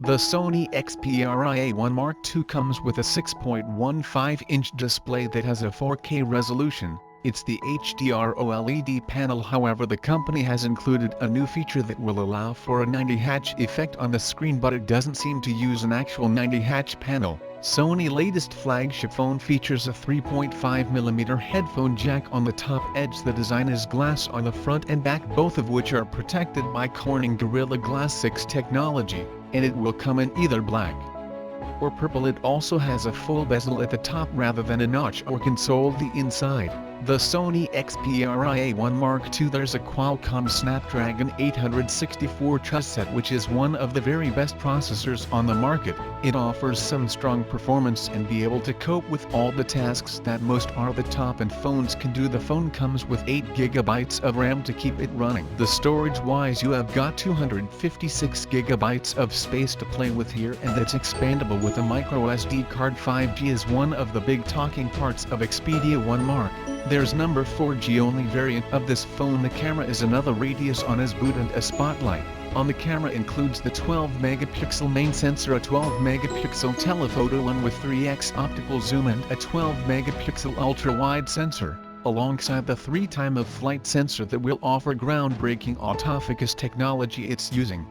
The Sony Xperia 1 Mark II comes with a 6.15-inch display that has a 4K resolution. It's the HDR OLED panel. However, the company has included a new feature that will allow for a 90Hz effect on the screen, but it doesn't seem to use an actual 90Hz panel. Sony's latest flagship phone features a 3.5mm headphone jack on the top edge. The design is glass on the front and back, both of which are protected by Corning Gorilla Glass 6 technology, and it will come in either black or purple. It also has a full bezel at the top rather than a notch or console the inside. The Sony Xperia 1 Mark II. There's a Qualcomm Snapdragon 864 chipset, which is one of the very best processors on the market. It offers some strong performance and be able to cope with all the tasks that most over-the-top phones can do. The phone comes with 8GB of RAM to keep it running. The storage-wise, you have got 256GB of space to play with here, and that's expandable with a microSD card. 5G is one of the big talking parts of Xperia 1 Mark. There's number 4G only variant of this phone. The camera is another radius on his boot and a spotlight on the camera includes the 12-megapixel main sensor, a 12-megapixel telephoto one with 3x optical zoom, and a 12-megapixel ultra-wide sensor, alongside the 3 time-of-flight sensor that will offer groundbreaking autofocus technology. It's using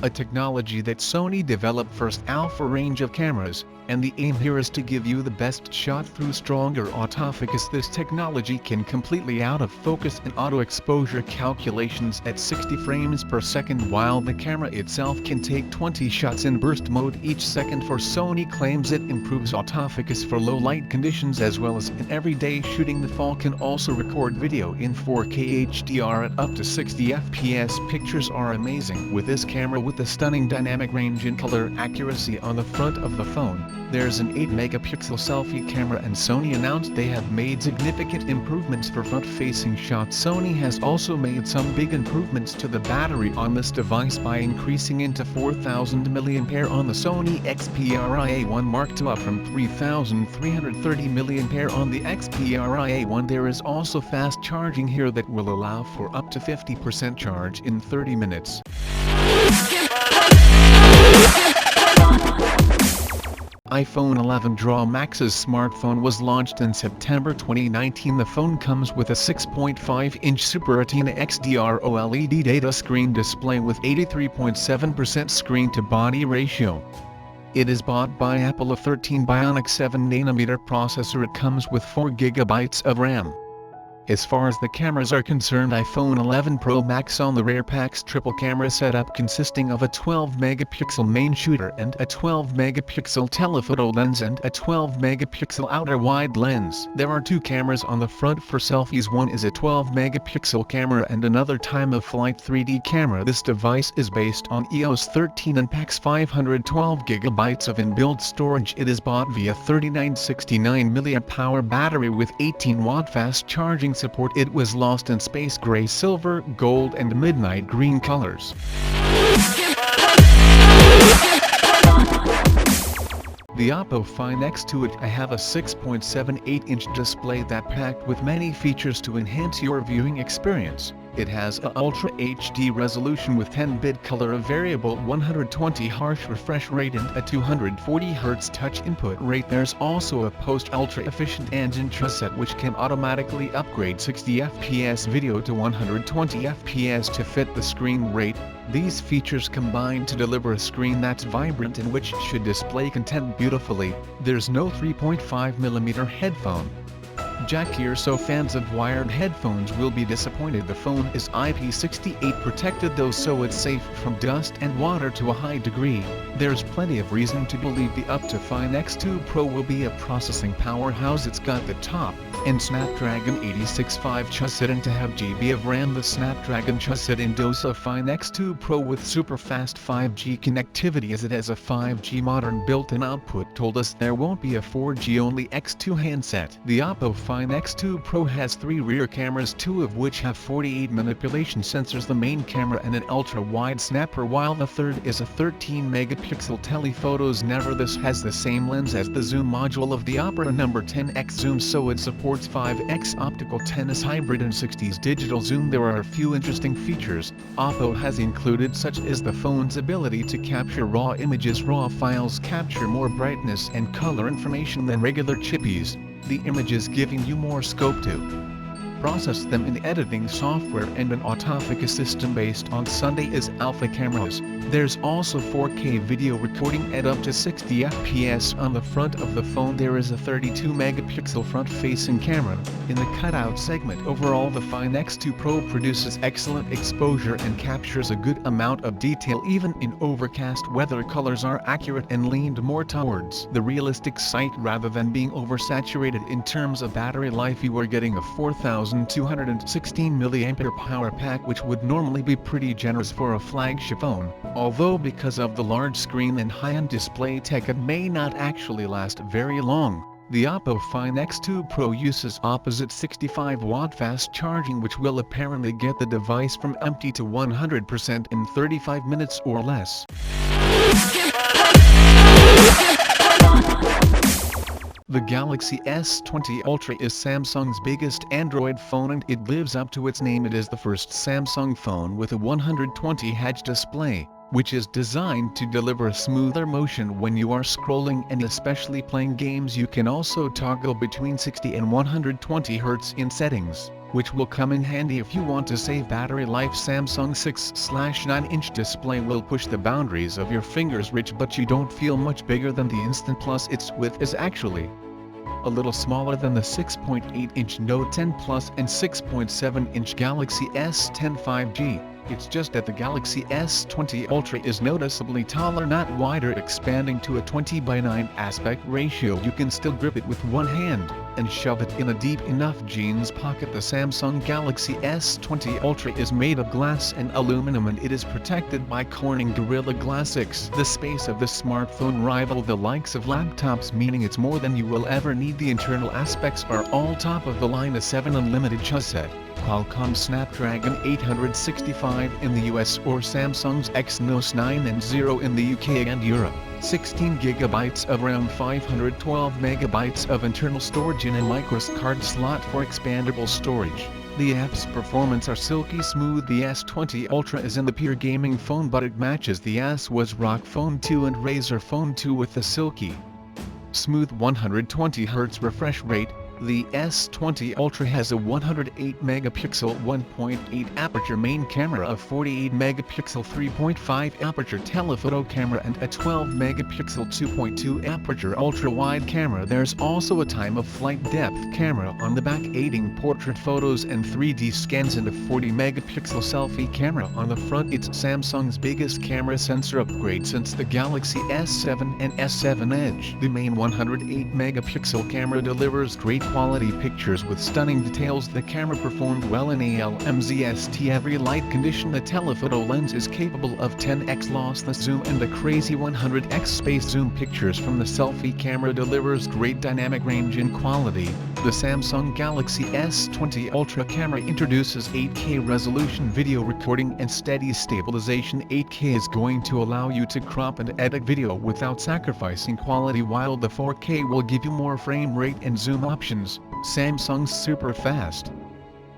a technology that Sony developed first alpha range of cameras, and the aim here is to give you the best shot through stronger autofocus. This technology can completely out of focus and auto exposure calculations at 60 frames per second, while the camera itself can take 20 shots in burst mode each second. For Sony claims it improves autofocus for low light conditions as well as in everyday shooting. The phone can also record video in 4K HDR at up to 60 FPS. Pictures are amazing with this camera, with a stunning dynamic range and color accuracy on the front of the phone. There's an 8-megapixel selfie camera, and Sony announced they have made significant improvements for front-facing shots. Sony has also made some big improvements to the battery on this device by increasing into 4000 mAh on the Sony Xperia 1 Mark II, up from 3330 mAh on the Xperia 1. There is also fast charging here that will allow for up to 50% charge in 30 minutes. iPhone 11 Pro Max's smartphone was launched in September 2019. The phone comes with a 6.5-inch Super Retina XDR OLED data screen display with 83.7% screen-to-body ratio. It is bought by Apple, a 13 Bionic 7nm processor. It comes with 4GB of RAM. As far as the cameras are concerned, iPhone 11 Pro Max on the rear packs triple camera setup consisting of a 12-megapixel main shooter and a 12-megapixel telephoto lens and a 12-megapixel outer wide lens. There are 2 cameras on the front for selfies. One is a 12-megapixel camera and another time-of-flight 3D camera. This device is based on iOS 13 and packs 512GB of inbuilt storage. It is bought via 3969 mAh battery with 18-watt fast charging support. It was launched in space gray, silver, gold and midnight green colors. The Oppo FFi. Next to it I have a 6.78-inch display that packed with many features to enhance your viewing experience. It has a Ultra HD resolution with 10-bit color, a variable 120 harsh refresh rate and a 240 Hz touch input rate. There's also a post-ultra efficient engine chipset which can automatically upgrade 60 FPS video to 120 FPS to fit the screen rate. These features combine to deliver a screen that's vibrant and which should display content beautifully. There's no 3.5mm headphone jack here, so fans of wired headphones will be disappointed. The phone is IP68 protected though, so it's safe from dust and water to a high degree. There's plenty of reason to believe the Oppo FFi X2 Pro will be a processing powerhouse. It's got the top and Snapdragon 865 chipset and to have GB of RAM. The Snapdragon chipset in Oppo FFi X2 Pro with super fast 5G connectivity, as it has a 5G modern built-in output. Told us there won't be a 4G only X2 handset. The Oppo FFi X2 Pro has 3 rear cameras, 2 of which have 48 manipulation sensors, the main camera and an ultra-wide snapper, while the third is a 13-megapixel telephotos. Never this has the same lens as the zoom module of the Oppo number 10x zoom, so it supports supports 5x optical 10s hybrid and 60s digital zoom. There are a few interesting features Oppo has included, such as the phone's ability to capture raw images. Raw files capture more brightness and color information than regular chippies, the images giving you more scope to process them in editing software, and an autofocus system based on Sony's alpha cameras. There's also 4K video recording at up to 60 FPS. On the front of the phone there is a 32-megapixel front-facing camera in the cutout segment. Overall, the Fine X2 Pro produces excellent exposure and captures a good amount of detail. Even in overcast weather, colors are accurate and leaned more towards the realistic side rather than being oversaturated. In terms of battery life, you are getting a 4,216 mAh power pack, which would normally be pretty generous for a flagship phone. Although because of the large screen and high-end display tech it may not actually last very long. The Oppo Fine X2 Pro uses opposite 65-watt fast charging, which will apparently get the device from empty to 100% in 35 minutes or less. The Galaxy S20 Ultra is Samsung's biggest Android phone, and it lives up to its name. It is the first Samsung phone with a 120Hz display, which is designed to deliver a smoother motion when you are scrolling and especially playing games. You can also toggle between 60 and 120 Hz in settings, which will come in handy if you want to save battery life. Samsung's 6/9-inch display will push the boundaries of your fingers reach, but you don't feel much bigger than the Instant Plus. Its width is actually a little smaller than the 6.8-inch Note 10 Plus and 6.7-inch Galaxy S10 5G. It's just that the Galaxy S20 Ultra is noticeably taller, not wider, expanding to a 20:9 aspect ratio. You can still grip it with one hand and shove it in a deep enough jeans pocket. The Samsung Galaxy S20 Ultra is made of glass and aluminum, and it is protected by Corning Gorilla Glass 6. The space of this smartphone rivals the likes of laptops, meaning it's more than you will ever need. The internal aspects are all top of the line: a 7 unlimited chipset, Qualcomm Snapdragon 865 in the US, or Samsung's Exynos 990 in the UK and Europe, 16 GB of RAM, 512 MB of internal storage in a microSD slot for expandable storage. The apps performance are silky smooth. The S20 Ultra isn't the pure gaming phone, but it matches the was ROG Phone 2 and Razer Phone 2 with the silky smooth 120 Hz refresh rate. The S20 Ultra has a 108-megapixel 1.8 aperture main camera, a 48-megapixel 3.5 aperture telephoto camera, and a 12-megapixel 2.2 aperture ultra-wide camera. There's also a time-of-flight depth camera on the back, aiding portrait photos and 3D scans, and a 40-megapixel selfie camera on the front. It's Samsung's biggest camera sensor upgrade since the Galaxy S7 and S7 Edge. The main 108-megapixel camera delivers great quality pictures with stunning details. The camera performed well in ALMZST every light condition. The telephoto lens is capable of 10x lossless zoom, and the crazy 100x space zoom. Pictures from the selfie camera delivers great dynamic range and quality. The Samsung Galaxy S20 Ultra camera introduces 8K resolution video recording and steady stabilization. 8K is going to allow you to crop and edit video without sacrificing quality, while the 4K will give you more frame rate and zoom options. Samsung's super fast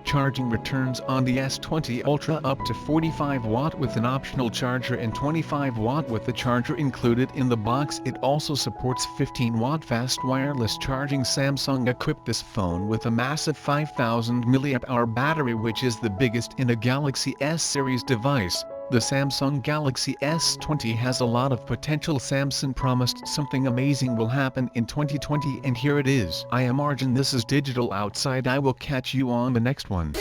charging returns on the S20 Ultra up to 45 watt with an optional charger and 25 watt with the charger included in the box. It also supports 15 watt fast wireless charging. Samsung equipped this phone with a massive 5000 mAh battery, which is the biggest in a Galaxy S series device. The Samsung Galaxy S20 has a lot of potential. Samsung promised something amazing will happen in 2020, and here it is. I am Arjun, this is Digital Outside. I will catch you on the next one.